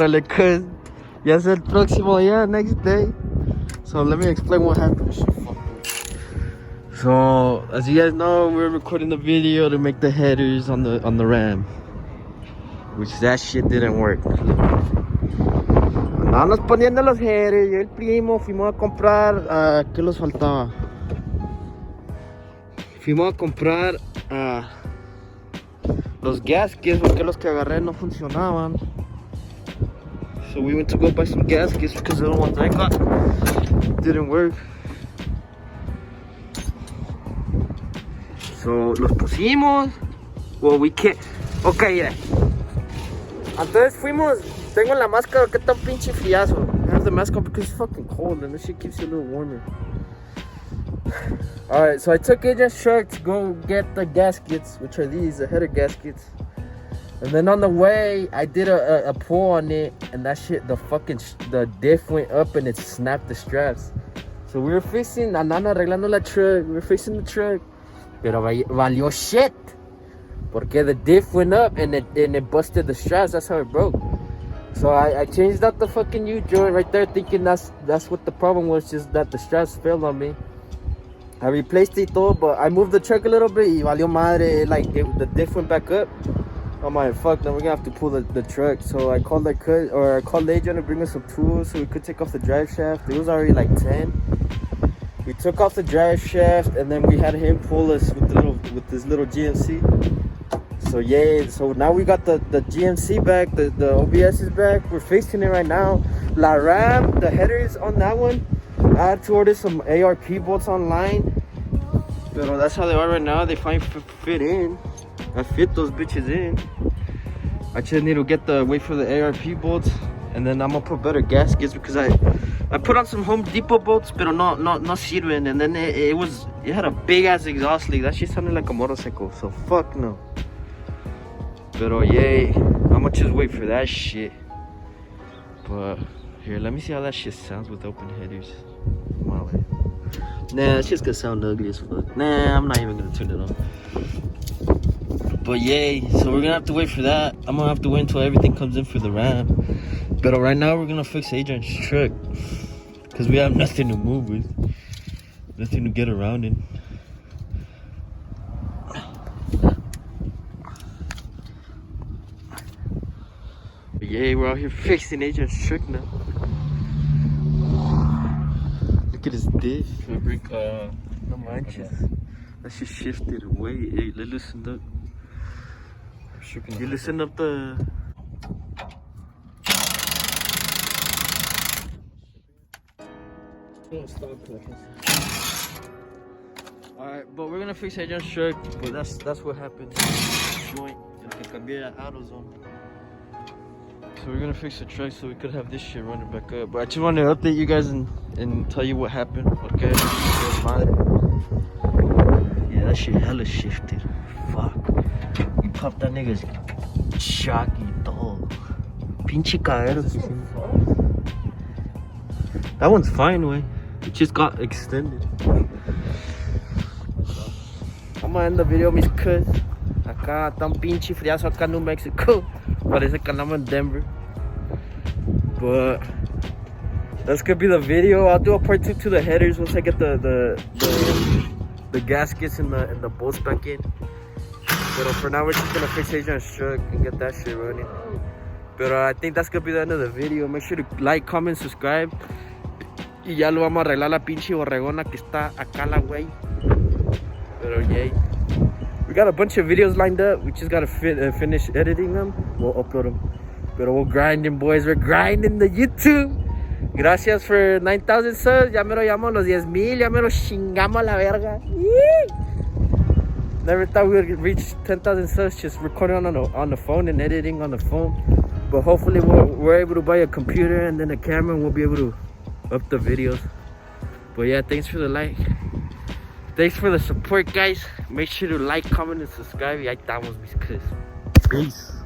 Dale, cuz. Ya es el próximo día, next day. So let me explain what happened. So as you guys know, we're recording the video to make the headers on the RAM, which that shit didn't work. Andábamos poniendo los headers. Yo y el primo fuimos a comprar. ¿Qué nos faltaba? Fuimos a comprar los gaskets porque los que agarré no funcionaban. So we went to go buy some gaskets because the ones I got didn't work. So los pusimos. Well, we can't. Okay, yeah. Entonces fuimos. Tengo la máscara, que tan pinche friazo. I have the mask on because it's fucking cold and this shit keeps you a little warmer. Alright, so I took Agent's truck to go get the gaskets, which are these, the header gaskets. And then on the way, I did a pull on it, and that shit, the diff went up and it snapped the straps. So we were fixing, andando arreglando la truck, we were fixing the truck. Pero valió shit. Porque the diff went up and it busted the straps, that's how it broke. So I changed out the fucking U-joint right there, thinking that's what the problem was, just that the straps failed on me. I replaced it though, but I moved the truck a little bit, y valió madre, the diff went back up. I'm like, fuck, then we're gonna have to pull the truck. So I called the agent to bring us some tools so we could take off the drive shaft. It was already like 10. We took off the drive shaft and then we had him pull us with this little GMC. So yeah, so now we got the GMC back, the OBS is back. We're fixing it right now. La RAM, the headers on that one, I had to order some ARP bolts online. But that's how they are right now. They finally fit in. I fit those bitches in. I just need to wait for the ARP bolts, and then I'm gonna put better gaskets because I put on some Home Depot bolts, but no sirven. And then it had a big ass exhaust leak. That shit sounded like a motorcycle. So fuck no. Pero yay, I'm gonna just wait for that shit. But here, let me see how that shit sounds with open headers. Nah, it's just gonna sound ugly as fuck. Nah, I'm not even gonna turn it on. But yay, so we're gonna have to wait for that. I'm gonna have to wait until everything comes in for the RAM. But right now we're gonna fix Adrian's truck because we have nothing to move with, nothing to get around in. But yay, we're out here fixing Adrian's truck now. Look at his diff. No manches. That shit shifted away. Hey, loosened up. You loosened up the. Alright, but we're gonna fix Adrian's truck, but that's what happened. Joint, so we're gonna fix the truck so we could have this shit running back up. But I just wanted to update you guys and tell you what happened. Okay? Yeah, that shit hella shifted. Fuck. You popped that nigga's shock y todo. Pinche caero. That one's fine, way. It just got extended. I'm gonna end the video, mis cuz. Acá tan pinche friazo acá en New Mexico. Parece que andamos en Denver. But that's gonna be the video. I'll do a part 2 to the headers once I get the gaskets and the bolts back in. But for now we're just gonna fix Adrian's truck and get that shit running. But I think that's gonna be the end of the video. Make sure to like, comment, subscribe. Y ya lo vamos a arreglar la pinche borregona que está acá la güey. Pero yay. We got a bunch of videos lined up. We just gotta finish editing them. We'll upload them. But we're grinding, boys. We're grinding the YouTube. Gracias for 9,000 subs. Ya me lo llamamos los 10,000. Ya me lo chingamos a la verga. Never thought we would reach 10,000 subs just recording on the phone and editing on the phone. But hopefully we're able to buy a computer and then a camera and we'll be able to up the videos. But yeah, thanks for the like. Thanks for the support, guys. Make sure to like, comment, and subscribe. Y ahí estamos, mis cuz. Peace.